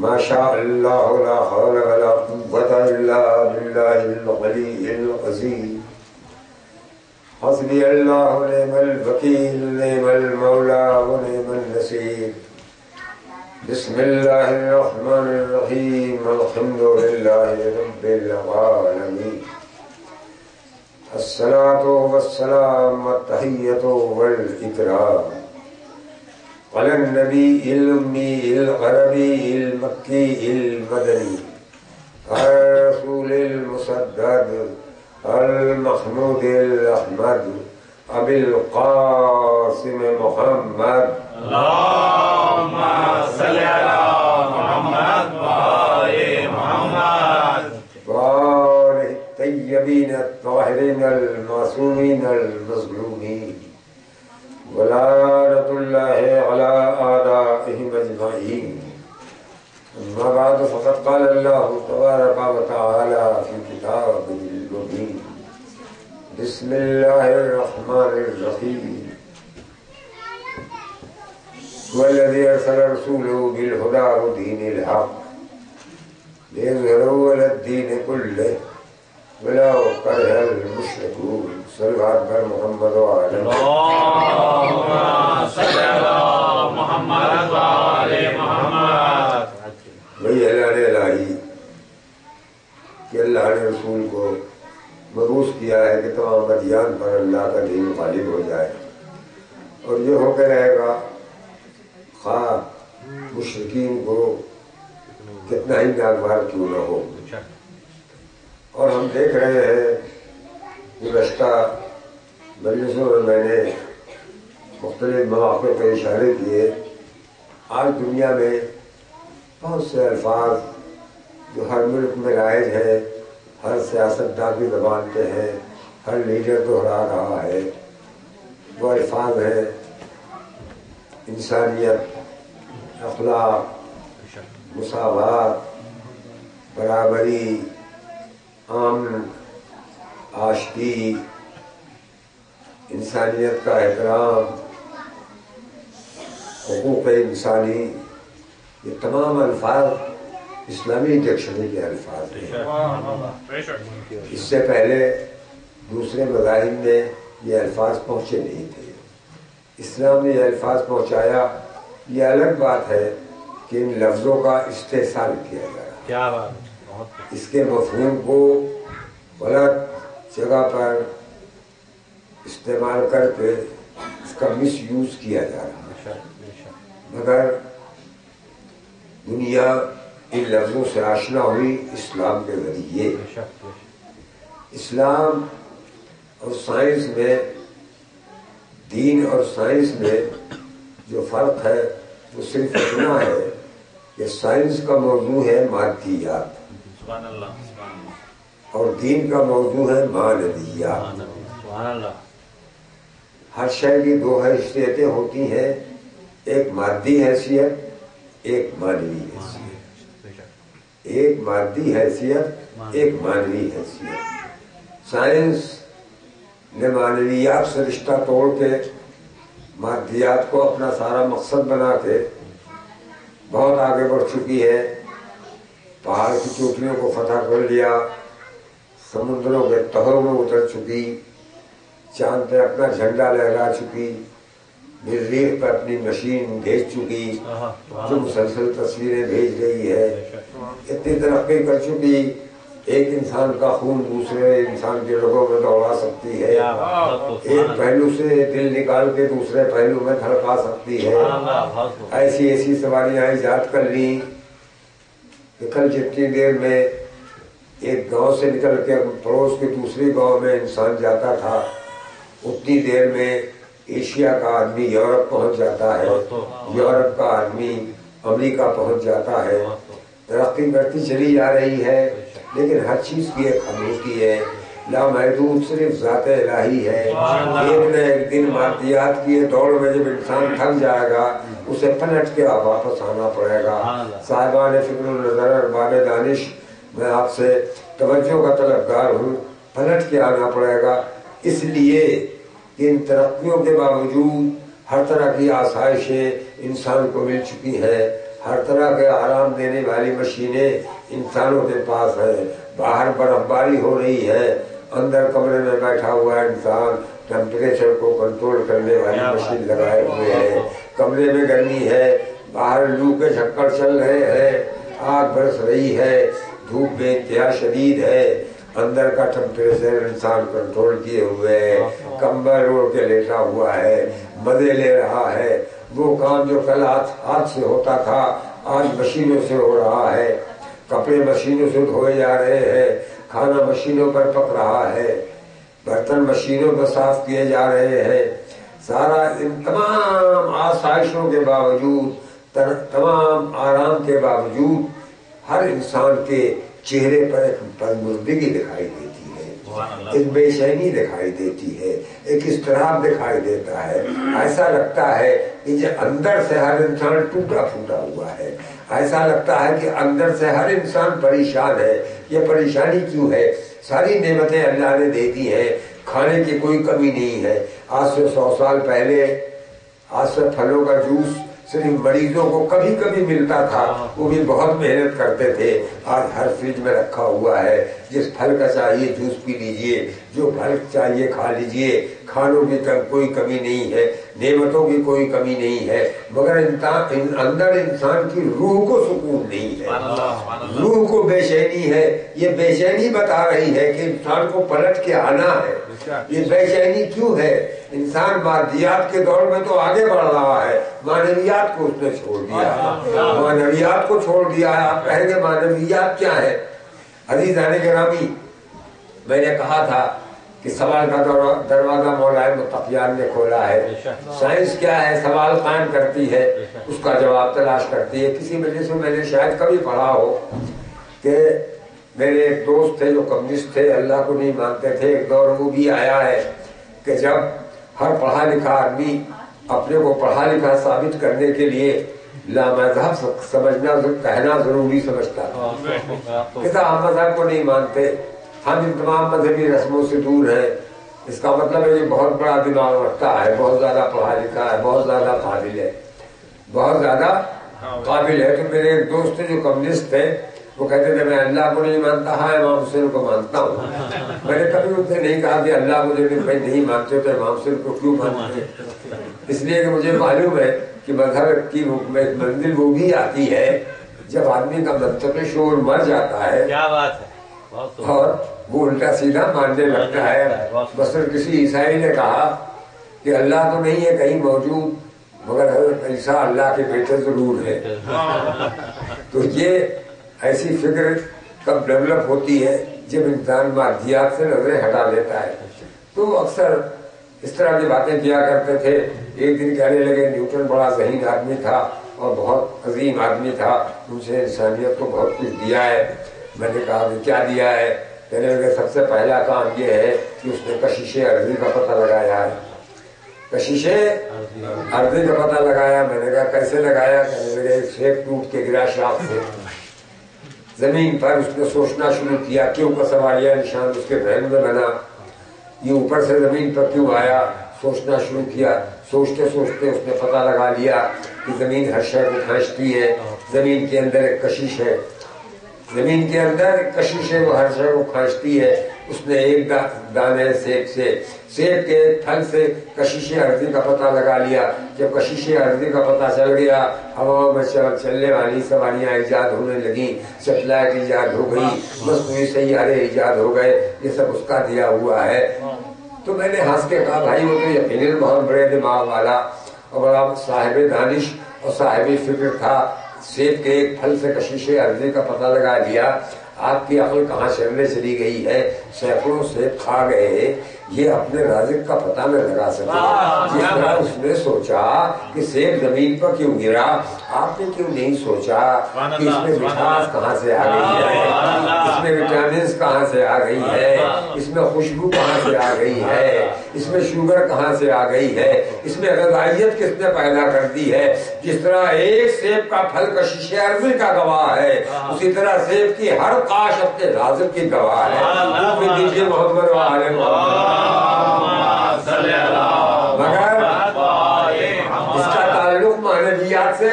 ما شاء اللہ لا حول ولا قوة الا باللہ العلی العظیم حسبی اللہ نعم الوکیل نعم المولا ونعم النصیر بسم اللہ الرحمن الرحیم الحمد للہ رب العالمین الصلاة والسلام والتحیة والإکرام على النبي الأمي العربي المكي المدني الرسول المسدد المحمود الأحمد أبي القاسم محمد اللهم صل على محمد وآل محمد وآله الطيبين الطاهرين المعصومين المظلومين ولعنة الله على أعدائهم أجمعين. أما بعد فقد قال الله تبارك وتعالى في كتابه المبين بسم الله الرحمن الرحيم هو الذي أرسل رسوله بالهدى ودين الحق ليظهره على الدين كله ولو كره المشركون. صلوات پر محمد وعلى اللهم صل على محمد وآل محمد. وہی اللہ نے الہی کہ اللہ نے رسول کو مبعوث کیا ہے کہ تمام ادیان پر اللہ کا دین غالب ہو جائے اور یہ ہو کے رہے گا خواہ مشرکین کو کتنا ہی ناگوار کیوں نہ ہو. اور ہم دیکھ رہے ہیں گزشتہ مجلسوں میں میں نے مختلف مواقع پہ اشارے کیے. آج دنیا میں بہت سے الفاظ جو ہر ملک میں رائج ہیں، ہر سیاستداں کی زبان پہ ہیں، ہر لیڈر دہرا رہا ہے. وہ الفاظ ہیں انسانیت، اخلاق، مساوات، برابری، امن، عاشقی، انسانیت کا احترام، حقوق انسانی. یہ تمام الفاظ اسلامی ڈکشنری کے الفاظ ہیں. اس سے پہلے دوسرے مذاہب میں یہ الفاظ پہنچے نہیں تھے. اسلام نے یہ الفاظ پہنچایا. یہ الگ بات ہے کہ ان لفظوں کا استحصال کیا جا رہا. کیا بات. اس کے مفہوم کو غلط جگہ پر استعمال کر کے اس کا مس یوز کیا جا رہا ہے. مگر دنیا ان لفظوں سے آشنا ہوئی اسلام کے ذریعے. اسلام اور سائنس میں، دین اور سائنس میں جو فرق ہے وہ صرف اتنا ہے کہ سائنس کا موضوع ہے مادیات سبحان اللہ، اور دین کا موضوع ہے معنویات. سبحان اللہ. ہر شے کی دو حیثیتیں ہوتی ہیں، ایک مادی حیثیت، ایک معنوی حیثیت. ایک مادی حیثیت، ایک معنوی حیثیت. سائنس نے معنویات سے رشتہ توڑ کے مادیات کو اپنا سارا مقصد بنا کے بہت آگے بڑھ چکی ہے. پہاڑ کی چوٹیوں کو فتح کر لیا، سمندروں کے تہوں میں اتر چکی، چاند پہ اپنا جھنڈا لہرا چکی، مریخ پہ اپنی مشین بھیج چکی جو مسلسل تصویریں بھیج رہی ہے. اتنی ترقی کر چکی، ایک انسان کا خون دوسرے انسان کے رگوں میں دوڑا سکتی ہے، ایک پہلو سے دل نکال کے دوسرے پہلو میں دھڑکا سکتی ہے. ایسی ایسی سواریاں ایجاد کر لی کہ کل جتنی دیر میں ایک گاؤں سے نکل کے پڑوس کے دوسری گاؤں میں انسان جاتا تھا، اتنی دیر میں ایشیا کا آدمی یورپ پہنچ جاتا ہے، یورپ کا آدمی امریکہ پہنچ جاتا ہے. ترقی کرتی چلی جا رہی ہے، لیکن ہر چیز کی ایک حد ہوتی ہے. لامحدود صرف ذات الہی ہے. ایک نہ ایک دن مادیات کی دوڑ میں جب انسان تھک جائے گا اسے پلٹ کے واپس آنا پڑے گا. صاحبان فکر النظر ارباب دانش، میں آپ سے توجہ کا طلبگار ہوں، پلٹ کے آنا پڑے گا. اس لیے کہ ان ترقیوں کے باوجود ہر طرح کی آسائشیں انسان کو مل چکی ہیں، ہر طرح کے آرام دینے والی مشینیں انسانوں کے پاس ہیں. باہر برف باری ہو رہی ہے، اندر کمرے میں بیٹھا ہوا انسان ٹیمپریچر کو کنٹرول کرنے والی مشین لگائے ہوئے ہے. کمرے میں گرمی ہے، باہر لو کے جھکڑ چل رہے ہیں، آگ برس رہی ہے، دھوپ بے انتہا شدید ہے، اندر کا ٹیمپریچر انسان کنٹرول کیے ہوئے ہے، کمبل اوڑھ کے لیٹا ہوا ہے، مزے لے رہا ہے. وہ کام جو کل ہاتھ سے ہوتا تھا آج مشینوں سے ہو رہا ہے. کپڑے مشینوں سے دھوئے جا رہے ہیں، کھانا مشینوں پر پک رہا ہے، برتن مشینوں پر صاف کیے جا رہے ہیں. سارا ان تمام آسائشوں کے باوجود، تمام آرام کے باوجود ہر انسان کے چہرے پر ایک پرمردگی دکھائی دیتی ہے، ایک بے چینی دکھائی دیتی ہے، ایک اضطراب دکھائی دیتا ہے. ایسا لگتا ہے کہ جو اندر سے ہر انسان ٹوٹا پھوٹا ہوا ہے. ایسا لگتا ہے کہ اندر سے ہر انسان پریشان ہے. یہ پریشانی کیوں ہے؟ ساری نعمتیں اللہ نے دے دی ہیں، کھانے کی کوئی کمی نہیں ہے. آج سے 100 سال پہلے آج سے پھلوں کا جوس صرف مریضوں کو کبھی کبھی ملتا تھا، وہ بھی بہت محنت کرتے تھے. آج ہر فریج میں رکھا ہوا ہے، جس پھل کا چاہیے جوس پی لیجئے، جو پھل چاہیے کھا لیجئے. کھانوں کی کوئی کمی نہیں ہے، نعمتوں کی کوئی کمی نہیں ہے، مگر اندر انسان کی روح کو سکون نہیں ہے، روح کو بے چینی ہے. یہ بے چینی بتا رہی ہے کہ انسان کو پلٹ کے آنا ہے. یہ بے چینی کیوں ہے؟ انسان مادیات کے دور میں تو آگے بڑھ رہا ہے، معنویات کو اس نے چھوڑ دیا، معنویات کو چھوڑ دیا ہے. آپ کہیں گے معنویات کیا ہے؟ عزیزان گرامی، میں نے کہا تھا کہ سوال کا دروازہ مولا متقیان نے کھولا ہے. سائنس کیا ہے؟ سوال قائم کرتی ہے، اس کا جواب تلاش کرتی ہے. کسی وجہ سے میں نے شاید کبھی پڑھا ہو کہ میرے ایک دوست تھے جو کمیونسٹ تھے، اللہ کو نہیں مانتے تھے. ایک دور وہ بھی آیا ہے کہ جب ہر پڑھا لکھا آدمی اپنے کو پڑھا لکھا ثابت کرنے کے لیے لامذہب سمجھنا کہنا ضروری سمجھتا تھا کہ ہم مذہب کو نہیں مانتے، ہم ان تمام مذہبی رسموں سے دور ہیں. اس کا مطلب ہے یہ بہت بڑا دماغ رکھتا ہے، بہت زیادہ پڑھا لکھا ہے، بہت زیادہ قابل ہے، بہت زیادہ قابل ہے. تو میرے ایک دوست جو کمیونسٹ تھے وہ کہتے تھے میں اللہ کو نہیں مانتا، ہاں امام حسین کو مانتا ہوں. میں نے کبھی ان سے نہیں کہا کہ اللہ مجھے نہیں مانتے تو امام حسین کو کیوں مانتے ہیں؟ اس لیے کہ مجھے معلوم ہے کہ مذہب کی منزل وہ بھی آتی ہے جب آدمی کا منطقی شعور مر جاتا ہے اور وہ الٹا سیدھا ماننے لگتا ہے. مثلا کسی عیسائی نے کہا کہ اللہ تو نہیں ہے کہیں موجود، مگر حضرت عیسیٰ اللہ کے بیٹے ضرور ہے. تو یہ ایسی فکر کب ڈیولپ ہوتی ہے جب انسان مادیات سے نظریں ہٹا لیتا ہے. تو اکثر اس طرح کی باتیں کیا کرتے تھے. ایک دن کہنے لگے نیوٹن بڑا ذہین آدمی تھا اور بہت عظیم آدمی تھا، ان سے انسانیت کو بہت کچھ دیا ہے. میں نے کہا کہ کیا دیا ہے؟ کہنے لگے سب سے پہلا کام یہ ہے کہ اس نے کشش ارضی کا پتہ لگایا ہے. کشش ارضی کا پتہ لگایا. میں نے کہا کیسے لگایا؟ کہنے لگے ایک سیب ٹوٹ کے گرا شاخ سے زمین پر، اس نے سوچنا شروع کیا، کیوں کا سوالیہ نشان اس کے ذہن میں بنا، یہ اوپر سے زمین پر کیوں آیا؟ سوچنا شروع کیا. سوچتے سوچتے اس نے پتہ لگا لیا کہ زمین ہر شے کو کھینچتی ہے، زمین کے اندر ایک کشش ہے، زمین کے اندر ایک کشش ہے، وہ ہر شے کو کھینچتی ہے. اس نے ایک دانے سیب کے پھل سے کشش ارضی کا پتہ لگا لیا. جب کشش ارضی کا پتہ چل گیا، ہواؤں میں چلنے والی سواریاں ایجاد ہونے لگیں، سیٹلائٹ ایجاد ہو گئی، مصنوعی سیارے ایجاد ہو گئے. یہ سب اس کا دیا ہوا ہے. تو میں نے ہنس کے کہا بھائی وہ تو یقیناً بہت بڑے دماغ والا اور بڑا صاحب دانش اور صاحب فکر تھا. سیب کے ایک پھل سے کشش ارضی کا پتہ لگا لیا. آپ کی عقل کہاں چلنے چلی گئی ہے؟ سینکڑوں سیب کھا گئے، یہ اپنے رازق کا پتہ نہ لگا سکے. جس طرح اس نے سوچا کہ سیب زمین پر کیوں گرا، آپ نے کیوں نہیں سوچا کہ اس میں مٹھاس کہاں سے آ گئی ہے، اس میں وٹامنس کہاں سے آ گئی ہے، اس میں خوشبو کہاں سے آ گئی ہے، اس میں شوگر کہاں سے آ گئی ہے، اس میں غذائیت کس نے پیدا کر دی ہے. جس طرح ایک سیب کا پھل کشش ارضی کا گواہ ہے، اسی طرح سیب کی ہر کاش اپنے رازق کی گواہ ہے. دیجیے محمد وآل محمد. مگر اس کا تعلق معنویات سے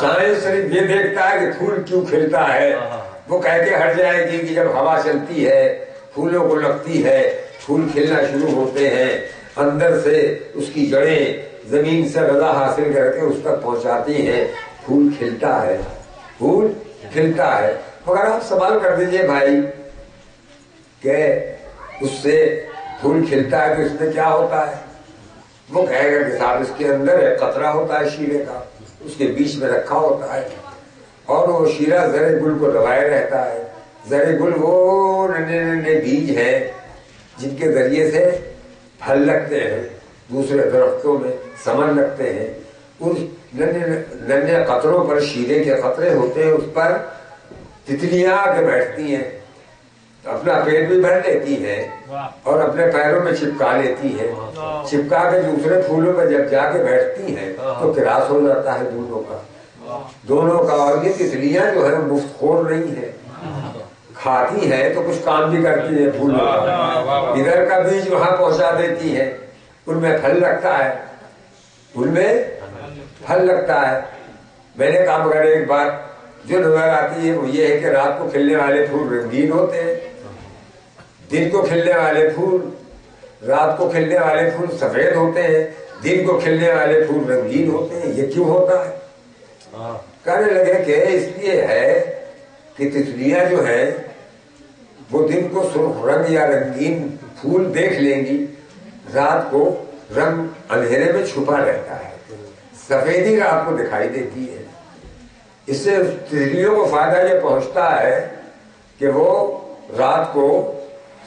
سائنس صرف یہ دیکھتا ہے کہ پھول کیوں کھلتا ہے، وہ کہہ کے ہٹ جائے گی کہ جب ہوا چلتی ہے پھولوں کو لگتی ہے، پھول کھلنا شروع ہوتے ہیں، اندر سے اس کی جڑیں زمین سے غذا حاصل کر کے اس تک پہنچاتی ہیں، پھول کھلتا ہے، پھول کھلتا ہے۔ مگر آپ سوال کر دیجئے بھائی کہ اس سے پھول کھلتا ہے تو اس میں کیا ہوتا ہے؟ وہ کہے گا کہ صاحب اس کے اندر ایک قطرہ ہوتا ہے شیرے کا، اس کے بیچ میں رکھا ہوتا ہے، اور وہ شیرہ زر گل کو دبائے رہتا ہے۔ زر گل وہ ننھے ننھے بیج ہیں جن کے ذریعے سے پھل لگتے ہیں، دوسرے درختوں میں ثمر لگتے ہیں، ان ننھے قطروں پر شیرے کے قطرے ہوتے ہیں، اس پر تتلیاں آ کے بیٹھتی ہیں، اپنا پیٹ بھی بھر لیتی ہیں اور اپنے پیروں میں چپکا لیتی ہیں، چپکا کے دوسرے پھولوں پہ جب جا کے بیٹھتی ہیں تو کراس ہو جاتا ہے دونوں کا۔ اور یہ تتلیاں جو ہے مفت خور نہیں ہے، کھاتی ہیں تو کچھ کام بھی کرتی ہیں پھولوں کا، ادھر کا بیج وہاں پہنچا دیتی ہیں، ان میں پھل لگتا ہے، ان میں پھل لگتا ہے۔ میں نے کہا مگر ایک بات جو نظر آتی ہے وہ یہ ہے کہ رات کو کھلنے والے پھول رنگین ہوتے ہیں، دن کو کھلنے والے پھول، رات کو کھلنے والے پھول سفید ہوتے ہیں، دن کو کھلنے والے پھول رنگین ہوتے ہیں، یہ کیوں ہوتا ہے؟ کہنے لگے کہ اس لیے ہے کہ تتلیاں جو ہیں وہ دن کو سرخ رنگ یا رنگین پھول دیکھ لیں گی، رات کو رنگ اندھیرے میں چھپا رہتا ہے، سفیدی رات کو دکھائی دیتی ہے۔ اس سے تتلیوں کو فائدہ یہ پہنچتا ہے کہ وہ رات کو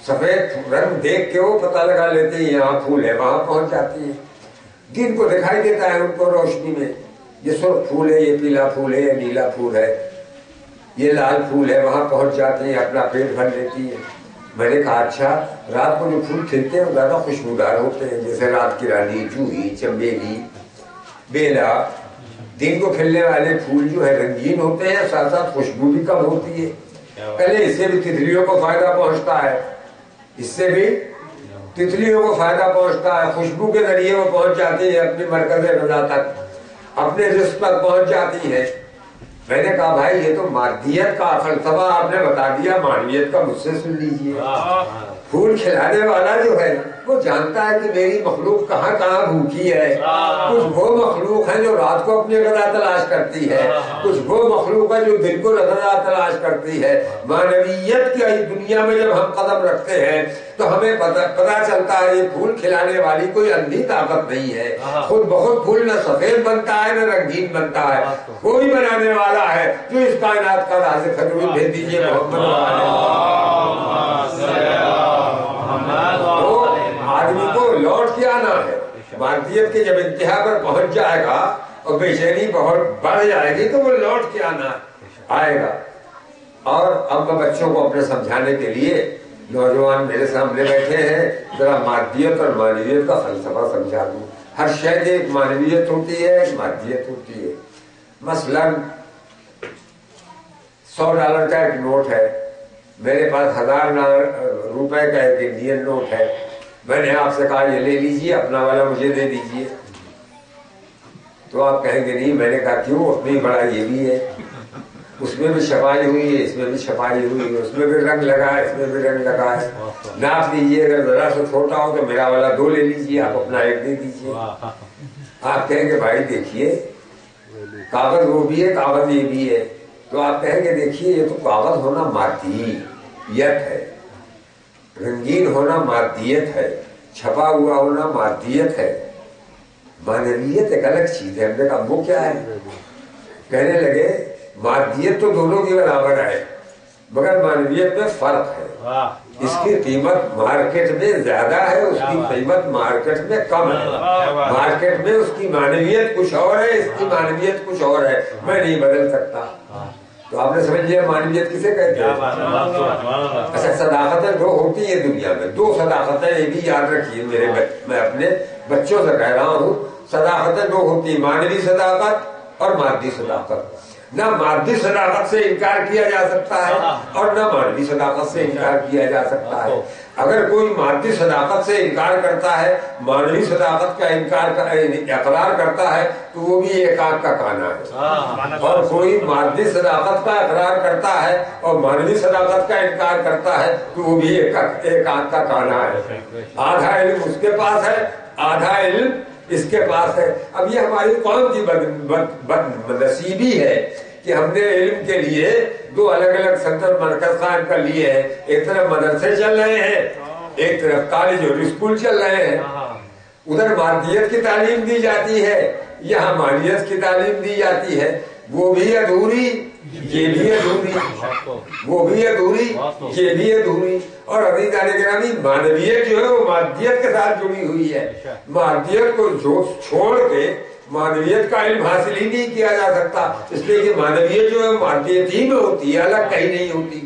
سفید رنگ دیکھ کے وہ پتہ لگا لیتے ہیں یہاں پھول ہے، وہاں پہنچ جاتی ہے۔ دن کو دکھائی دیتا ہے ان کو روشنی میں، یہ سرخ پھول ہے، یہ پیلا پھول ہے، یہ نیلا پھول ہے، یہ لال پھول ہے، وہاں پہنچ جاتے ہیں، اپنا پیٹ بھر لیتی ہے۔ میں نے کہا اچھا، رات کو جو پھول کھلتے ہیں وہ زیادہ خوشبودار ہوتے ہیں، جیسے رات کی رانی، جوہی، چمیلی، بیلا۔ دن کو کھلنے والے پھول جو ہے رنگین ہوتے ہیں، ساتھ ساتھ خوشبو بھی کم ہوتی ہے۔ پہلے اس سے بھی تتلیوں کو فائدہ پہنچتا ہے، اس سے بھی تتلیوں کو فائدہ پہنچتا ہے، خوشبو کے ذریعے وہ پہنچ جاتی ہے اپنی مرکز غذا تک، اپنے رزق تک پہنچ جاتی ہے۔ میں نے کہا بھائی یہ تو مادیت کا فلسفہ آپ نے بتا دیا، معنویت کا مجھ سے سن لیجئے۔ پھول کھلانے والا جو ہے وہ جانتا ہے کہ میری مخلوق کہاں کہاں بھوکی ہے، کچھ وہ مخلوق ہے جو رات کو اپنی غذا تلاش کرتی ہے، کچھ وہ مخلوق ہے جو دن کو غذا تلاش کرتی ہے۔ معنویت کی دنیا میں جب ہم قدم رکھتے ہیں تو ہمیں پتہ چلتا ہے یہ پھول کھلانے والی کوئی اندھی طاقت نہیں ہے، خود بخود پھول نہ سفید بنتا ہے نہ رنگین بنتا ہے، کوئی بنانے والا ہے جو اس کائنات کا رازق ہے۔ ضرور بھیج دیجیے آدمی کو لوٹ کے آنا ہے، مادیت کے جب انتہا پر پہنچ جائے گا اور بے چینی بہت بڑھ جائے گی تو وہ لوٹ کے آنا آئے گا۔ اور اب میں بچوں کو اپنے سمجھانے کے لیے، نوجوان میرے سامنے بیٹھے ہیں، ذرا مادیت اور معنویت کا فلسفہ سمجھا دوں۔ ہر شے کی ایک معنویت ہوتی ہے، ایک مادیت ہوتی ہے۔ مثلاً $100 کا ایک نوٹ ہے، میرے پاس 1000 روپے کا ایک انڈین نوٹ ہے، میں نے آپ سے کہا یہ لے لیجیے، اپنا والا مجھے دے دیجیے، تو آپ کہیں گے نہیں۔ میں نے کہا کیوں؟ اتنی بڑا یہ بھی ہے، اس میں بھی چھپائی ہوئی ہے، اس میں بھی چھپائی ہوئی ہے، اس میں بھی رنگ لگا ہے، اس میں بھی رنگ لگا ہے، ناپ لیجیے، اگر ذرا سا چھوٹا ہو تو میرا والا 2 لے لیجیے، آپ اپنا 1 دے دیجیے۔ آپ کہیں گے بھائی دیکھیے کاغذ وہ بھی ہے، کاغذ یہ بھی ہے، تو آپ کہیں گے دیکھیے یہ تو کاغذ ہونا مادیت ہے، رنگین ہونا مادیت ہے، چھپا ہوا ہونا مادیت ہے، معنویت ایک الگ چیز ہے۔ ہم نے کہا وہ کیا ہے؟ کہنے لگے مادیت تو دونوں کی برابر ہے مگر معنویت میں فرق ہے، اس کی قیمت مارکیٹ میں زیادہ ہے، اس کی قیمت مارکیٹ میں کم ہے، مارکیٹ میں اس کی معنویت کچھ اور ہے، اس کی معنویت کچھ اور ہے، میں نہیں بدل سکتا۔ تو آپ نے سمجھ لیا معنویت کسے کہتے ہیں؟ اچھا صداقتیں 2 ہوتی ہیں دنیا میں، 2 صداقتیں، یہ بھی یاد رکھیے میرے میں اپنے بچوں سے کہہ رہا ہوں، صداقتیں 2 ہوتی ہیں، معنوی صداقت اور مادی صداقت۔ نہ مادی صداقت سے انکار کیا جا سکتا ہے اور نہ مانوی صداقت سے انکار کیا جا سکتا ہے۔ اگر کوئی مادی صداقت سے انکار کرتا ہے، مانوی صداقت کا اقرار کرتا ہے تو وہ بھی ایک آنکھ کا کانا ہے، اور کوئی مادی صداقت کا اقرار کرتا ہے اور مانوی صداقت کا انکار کرتا ہے تو وہ بھی ایک آنکھ کا کانا ہے۔ آدھا علم اس کے پاس ہے، آدھا علم اس کے پاس ہے۔ اب یہ ہماری قوم کی بد نصیبی ہے کہ ہم نے علم کے لیے دو الگ الگ سینٹر مرکز قائم کر لیے ہیں، ایک طرف مدرسے چل رہے ہیں، ایک طرف کالج اور اسکول چل رہے ہیں۔ ادھر مادیت کی تعلیم دی جاتی ہے، یہاں مانویت کی تعلیم دی جاتی ہے، وہ بھی ادھوری یہ بھی ادھوری، وہ بھی ادھوری یہ بھی ادھوری۔ اور عزیزان گرامی، مانویت جو ہے وہ مادیت کے ساتھ جڑی ہوئی ہے، مادیت کو چھوڑ کے مانویت کا علم حاصل ہی نہیں کیا جا سکتا، اس لیے کہ مانویت جو ہے مادیت ہی میں ہوتی ہے، الگ کہیں نہیں ہوتی۔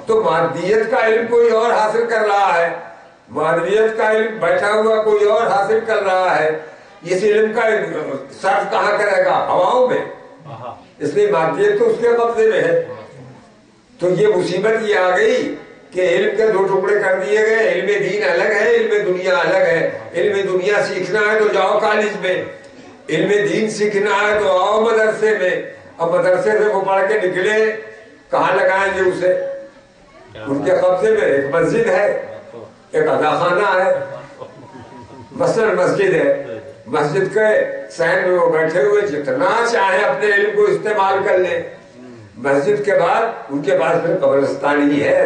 تو مادیت کا علم کوئی اور حاصل کر رہا ہے، مانویت کا علم بیٹھا ہوا کوئی اور حاصل کر رہا ہے، اس علم کا صرف کہاں کرے گا؟ ہواؤں میں، اس لیے مادیت تو اس کے قبضے میں ہے۔ تو یہ مصیبت یہ آ گئی کہ علم کے دو ٹکڑے کر دیے گئے، علم دین الگ ہے، علم دنیا الگ ہے۔ علم دنیا سیکھنا ہے تو جاؤ کالج میں، علم دین سیکھنا ہے تو آؤ مدرسے میں۔ اب مدرسے سے وہ پڑھ کے نکلے، کہاں لگائیں گے اسے؟ ان کے قبضے میں ایک مسجد ہے، ایک ادا خانہ ہے، مثلاً مسجد ہے، مسجد کے سین میں وہ بیٹھے ہوئے جتنا چاہے اپنے علم کو استعمال کر لیں۔ مسجد کے بعد ان کے پاس پھر قبرستان ہی ہے۔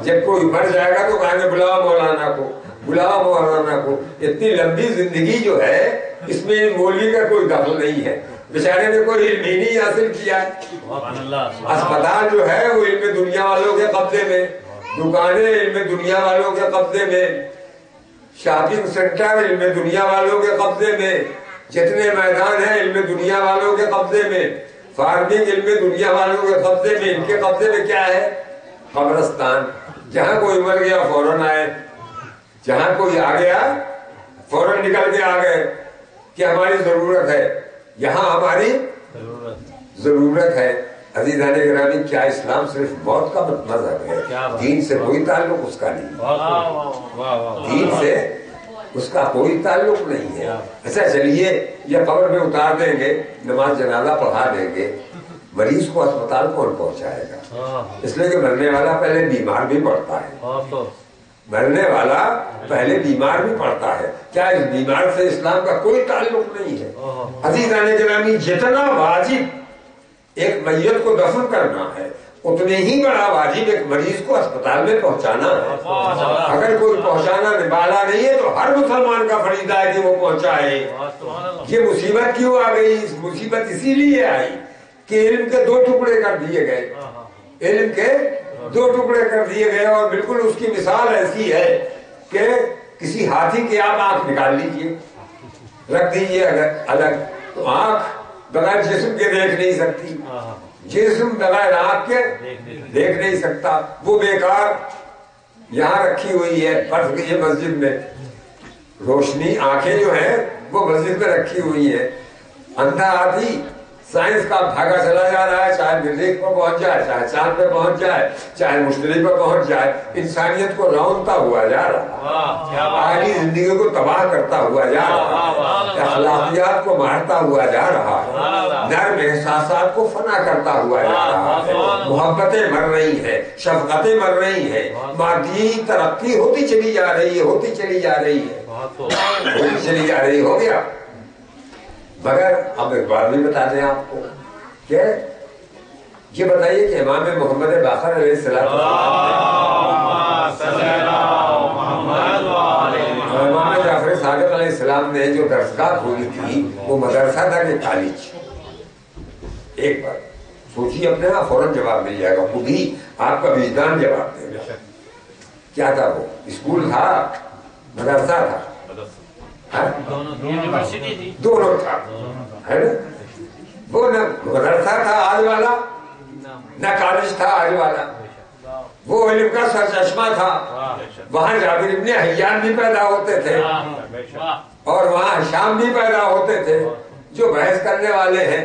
جب کوئی مر جائے گا تو کہیں گے بلاؤ مولانا کو، بلاؤ مولانا کو۔ اتنی لمبی زندگی جو ہے اس میں مولوی کا کوئی دخل نہیں ہے، بیچارے نے کوئی علم ہی نہیں حاصل کیا۔ اسپتال جو ہے وہ علم دنیا والوں کے قبضے میں، دکانیں علم دنیا والوں کے قبضے میں، شاپنگ سینٹر علم دنیا والوں کے قبضے میں، جتنے میدان ہیں علم دنیا والوں کے قبضے میں، فارمنگ علم دنیا والوں کے قبضے میں۔ ان کے قبضے میں کیا ہے؟ قبرستان۔ جہاں کوئی مر گیا فوراً آئے، جہاں کوئی آ گیا فوراً نکل کے آ گئے کہ ہماری ضرورت ہے، یہاں ہماری ضرورت ہے۔ عزیزان گرامی، کیا اسلام صرف موت کا مذہب ہے؟ دین سے کوئی تعلق اس کا نہیں، دین سے اس کا کوئی تعلق نہیں ہے۔ اچھا چلیے، یہ قبر میں اتار دیں گے، نماز جنازہ پڑھا دیں گے، مریض کو اسپتال کون پہنچائے گا؟ اس لیے کہ مرنے والا پہلے بیمار بھی پڑتا ہے، مرنے والا پہلے بیمار بھی پڑتا ہے۔ کیا اس بیمار سے اسلام کا کوئی تعلق نہیں ہے؟ عزیزان گرامی، جتنا واجب ایک میت کو دفن کرنا ہے اتنے ہی بڑا واجب ایک مریض کو اسپتال میں پہنچانا ہے۔ اگر کوئی پہنچانا نبالا نہیں ہے تو ہر مسلمان کا فریضہ ہے کہ وہ پہنچائے۔ یہ مصیبت کیوں آ گئی؟ مصیبت اسی لیے آئی کہ علم کے دو ٹکڑے کر دیے گئے، علم کے دو ٹکڑے کر دیے گئے۔ اور بالکل اس کی مثال ایسی ہے کہ کسی ہاتھی کی آپ آنکھ نکال لیجئے، رکھ دیجئے الگ، تو آنکھ بغیر جسم کے دیکھ نہیں سکتی، جسم بغیر آنکھ کے دیکھ نہیں سکتا، وہ بیکار یہاں رکھی ہوئی ہے۔ فرض کیجیے مسجد میں روشنی، آنکھیں جو ہیں وہ مسجد میں رکھی ہوئی ہیں، اندھا ہاتھی سائنس کا بھاگا چلا جا رہا ہے، چاہے مریخ پر پہنچ جائے، چاہے چاند پہ پہنچ جائے، چاہے مشتری پر پہنچ جائے، انسانیت کو رونتا ہوا جا رہا، آگے زندگی کو تباہ کرتا ہوا جا رہا، اخلاقیات کو مارتا ہوا جا رہا، نرم احساسات کو فنا کرتا ہوا جا رہا ہے، محبتیں مر رہی ہیں، شفقتیں مر رہی ہیں، مادی ترقی ہوتی چلی جا رہی ہے، ہوتی چلی جا رہی ہے، ہوتی چلی جا رہی۔ ہو گیا؟ مگر اب ایک بات بھی بتا دیں آپ کو کہ یہ بتائیے کہ امام محمد باقر علیہ السلام، امام جعفر صادق علیہ السلام نے جو درسگاہ کھولی تھی وہ مدرسہ تھا کہ کالج؟ ایک بار سوچیے اپنے، آپ فوراً جواب مل جائے گا، خود ہی آپ کا وجدان جواب دے گا۔ کیا تھا وہ؟ اسکول تھا، مدرسہ تھا؟ دونوں تھا، ہے نا؟ وہ نہ مدرسہ تھا آج والا، نہ کالج تھا آج والا، وہ علم کا سر چشمہ تھا۔ وہاں جابر ابن حیان بھی پیدا ہوتے تھے اور وہاں ہشام بھی پیدا ہوتے تھے جو بحث کرنے والے ہیں۔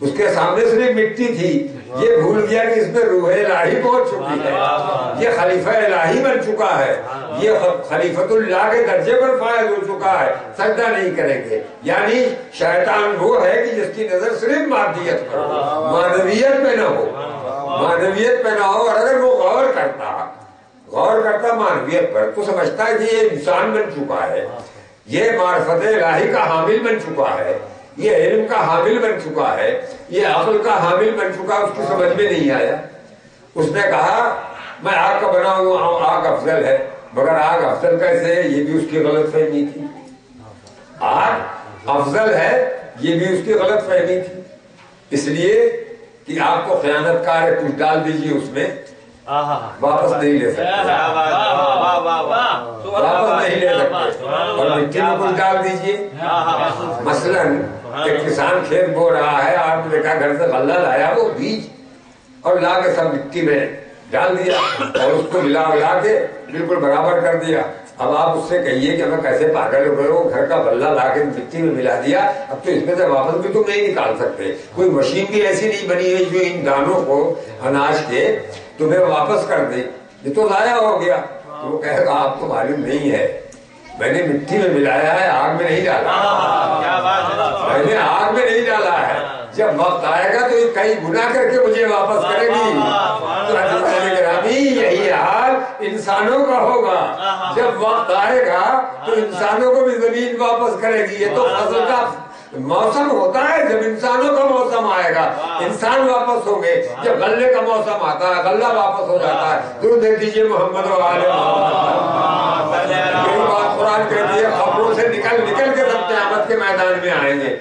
اس کے سامنے صرف مٹی تھی، یہ بھول گیا کہ اس میں روح الہی پہنچ چکی ہے، یہ خلیفہ الہی بن چکا ہے، یہ خلیفۃ اللہ کے درجے پر فائز ہو چکا ہے، سجدہ نہیں کریں گے۔ یعنی شیطان وہ ہے کہ جس کی نظر صرف مادیت پر ہو، معنویت پہ نہ ہو، معنویت پہ نہ ہو۔ اور اگر وہ غور کرتا معنویت پر تو سمجھتا ہے کہ یہ انسان بن چکا ہے، یہ معرفت الہی کا حامل بن چکا ہے، یہ علم کا حامل بن چکا ہے، یہ عقل کا حامل بن چکا۔ اس کی سمجھ میں نہیں آیا، اس نے کہا میں آگ کا بنا ہوا ہوں، آگ افضل ہے، مگر آگ افضل کیسے ہے؟ یہ بھی اس کی غلط فہمی تھی۔ آگ افضل ہے یہ بھی اس کی غلط فہمی تھی، اس لیے کہ آپ کو خیانت کار کچھ ڈال دیجیے اس میں، واپس نہیں لے سکتے، واپس نہیں لے سکتے۔ اور مٹی میں کچھ ڈال دیجیے، مثلاً ایک کسان کھیت بو رہا ہے، آپ نے دیکھا گھر سے غلہ لایا وہ بیج اور لا کے سب مٹی میں ڈال دیا اور اس کو ملا کے بالکل برابر کر دیا۔ اب آپ اس سے کہیے کہ ہمیں کیسے پاگل ہو گئے ہو، گھر کا غلہ لا کے مٹی میں ملا دیا، اب تو اس میں سے واپس بھی تم نہیں نکال سکتے، کوئی مشین بھی ایسی نہیں بنی ہے جو ان دانوں کو اناج کے تمہیں واپس کر دے، یہ تو ضائع ہو گیا۔ تو وہ کہے گا آپ کو معلوم نہیں ہے، میں نے مٹی میں ملایا ہے، آگ میں نہیں ڈالا، میں نے آگ میں نہیں ڈالا ہے، جب وقت آئے گا تو یہ کئی گناہ کر کے مجھے واپس کرے گی۔ تو یہی حال انسانوں کا ہوگا، جب وقت آئے گا تو انسانوں کو بھی زمین واپس کرے گی۔ یہ تو فصل کا موسم ہوتا ہے، جب انسانوں کا موسم آئے گا انسان واپس ہوں گے، جب غلے کا موسم آتا ہے غلہ واپس ہو جاتا ہے۔ درود دیجیے محمد و آل محمد۔ یہی بات قرآن کہتی ہے، قبروں سے نکل کے سب قیامت کے میدان میں آئیں گے۔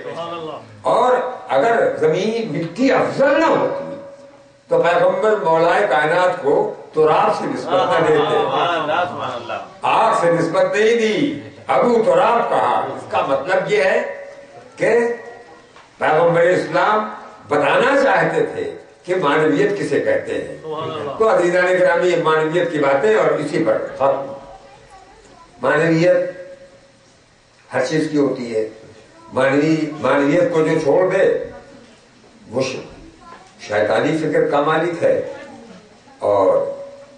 اور اگر زمین مٹی افضل نہ ہوتی تو پیغمبر مولائے کائنات کو تراب سے نسبت نہ دیتے، آگ سے نسبت نہیں دی، ابو تراب کہا۔ اس کا مطلب یہ ہے کہ پیغمبر اسلام بتانا چاہتے تھے کہ معنویت کسے کہتے ہیں۔ تو عزیزان گرامی، یہ معنویت کی باتیں اور اسی پر ختم۔ معنویت ہر چیز کی ہوتی ہے، معنویت کو جو چھوڑ دے وہ شیطانی فکر کا مالک ہے، اور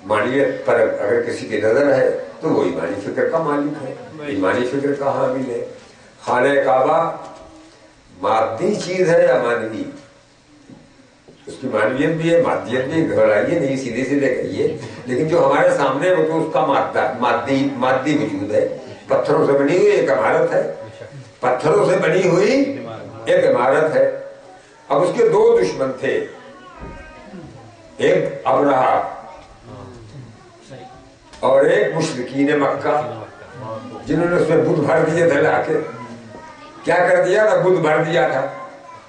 معنویت پر اگر کسی کی نظر ہے تو وہ ایمانی فکر کا مالک ہے، ایمانی فکر کا حامل ہے۔ خانہ کعبہ مادی چیز ہے یا مانوی؟ اس کی معنویت بھی ہے، مادیت بھی، گھبرائیے نہیں، سیدھے سیدھے کہیے، لیکن جو ہمارے سامنے وہ تو اس کا مادی وجود ہے۔ پتھروں سے بنی ہوئی ایک عمارت ہے، پتھروں سے بنی ہوئی ایک عمارت ہے۔ اب اس کے دو دشمن تھے، ایک ابرہہ اور ایک مشرکین مکہ، جنہوں نے اس میں بدھ بھر دیے تھے، لا کے کیا کر دیا تھا؟ بدھ بھر دیا تھا۔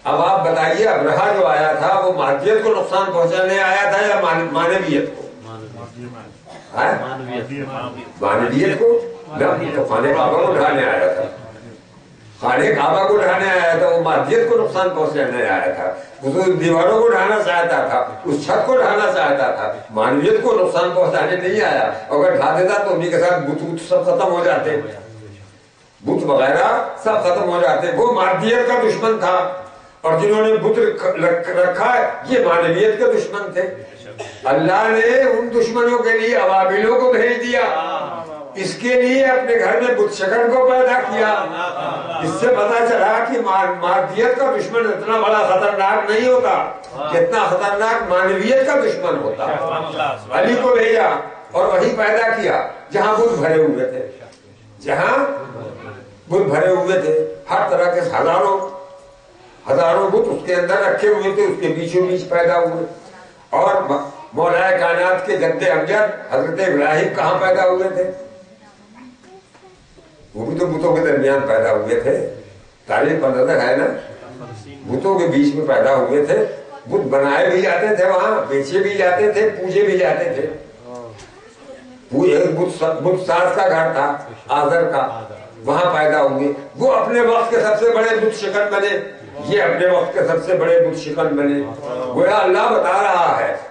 اب آپ بتائیے، ابرہہ جو آیا تھا وہ مادیت کو نقصان پہنچانے آیا تھا یا معنویت کو؟ معنویت کو، تو خانہ کعبہ کو ڈھانے آیا تھا، خانہ کعبہ کو ڈھانے آیا تھا، وہ مادیت کو نقصان پہنچانے آیا تھا، اس دیواروں کو ڈھانا چاہتا تھا، اس چھت کو ڈھانا چاہتا تھا، معنویت کو نقصان پہنچانے نہیں آیا۔ اگر ڈھا دیتا تو انہیں کے ساتھ بت سب ختم ہو جاتے، بت وغیرہ سب ختم ہو جاتے۔ وہ مادیت کا دشمن تھا، اور جنہوں نے بت رکھا یہ معنویت کے دشمن تھے۔ اللہ نے ان دشمنوں کے لیے ابابیلوں کو بھیج دیا، اس کے لیے اپنے گھر میں بت شکن کو پیدا کیا۔ اس سے پتا چلا کہ مادیت کا دشمن اتنا بڑا خطرناک نہیں ہوتا جتنا خطرناک معنویت کا دشمن ہوتا۔ علی کو بھیجا اور وہی پیدا کیا جہاں بت بھرے ہوئے تھے، جہاں بت بھرے ہوئے تھے، ہر طرح کے ہزاروں بت اس کے اندر رکھے ہوئے تھے، اس کے بیچوں بیچ پیدا ہوئے۔ اور مولا کائنات کے جد امجد حضرت ابراہیم کہاں پیدا ہوئے تھے؟ وہ بھی تو بتوں کے درمیان پیدا ہوئے تھے، تاریخ پر نظر ہے نا، بتوں کے بیچ میں پیدا ہوئے تھے۔ بت بنائے بھی جاتے تھے، وہاں بیچے بھی جاتے تھے، پوجے بھی جاتے تھے۔ ایک بت ساز کا گھر تھا آذر کا، وہاں پیدا ہوئے۔ وہ اپنے وقت کے سب سے بڑے بت شکن بنے، یہ اپنے وقت کے سب سے بڑے بت شکن بنے۔ گویا اللہ بتا رہا ہے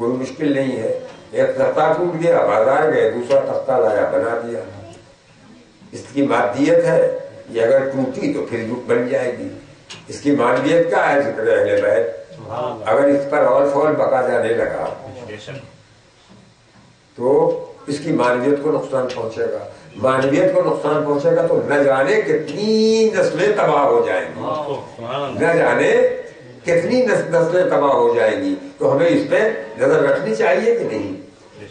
کوئی مشکل نہیں ہے. ایک تختہ ٹوٹ گیا, بازار گئے, دوسرا تختہ لایا, بنا دیا. اس کی مادیت ہے, یہ اگر ٹوٹی تو پھر بن جائے گی. اس کی مانویت کا ہے ذکر اہل بیت. اگر اس پر اور فول بکا جانے لگا تو اس کی مانویت کو نقصان پہنچے گا. مانویت کو نقصان پہنچے گا تو نہ جانے کتنی نسلیں تباہ ہو جائیں گی, نہ جانے کتنی نسلیں تباہ ہو جائیں گی. تو ہمیں اس پہ نظر رکھنی چاہیے کہ نہیں.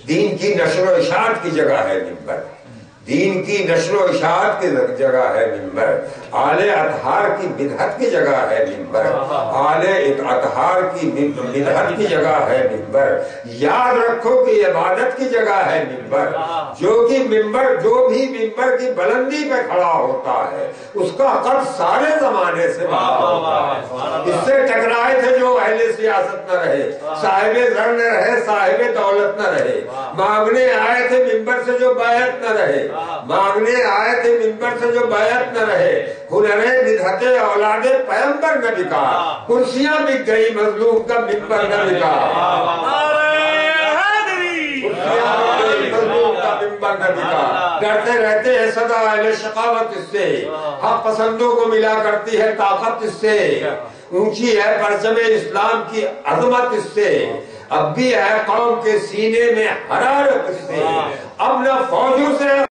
دین کی نشر و اشاعت کی جگہ ہے منبر, دین کی نشر و اشاعت کی جگہ ہے منبر. آل اطہار کی بدعت کی جگہ ہے منبر, آل اطہار کی بدعت کی جگہ ہے منبر. یاد رکھو کہ عبادت کی جگہ ہے منبر. جو بھی منبر کی بلندی پہ کھڑا ہوتا ہے اس کا قد سارے زمانے سے بڑا ہوتا ہے. اس سے ٹکرائے تھے جو اہل سیاست نہ رہے, صاحب زر نہ رہے, صاحب دولت نہ رہے. مانگنے آئے تھے منبر سے جو بیعت نہ رہے, مانگنے آئے تھے منبر سے جو بیعت نہ رہے. ہنر بدعت اولاد پیغمبر نہ بکا, کرسیاں بک گئی مظلوم کا منبر نہ بکا. ڈرتے رہتے ہیں سدا اہل شقاوت اس سے, حق پسندوں کو ملا کرتی ہے طاقت اس سے. اونچی ہے پرچم اسلام کی عظمت اس سے, اب بھی ہے قوم کے سینے میں حرارت اس سے. اب نہ فوجوں سے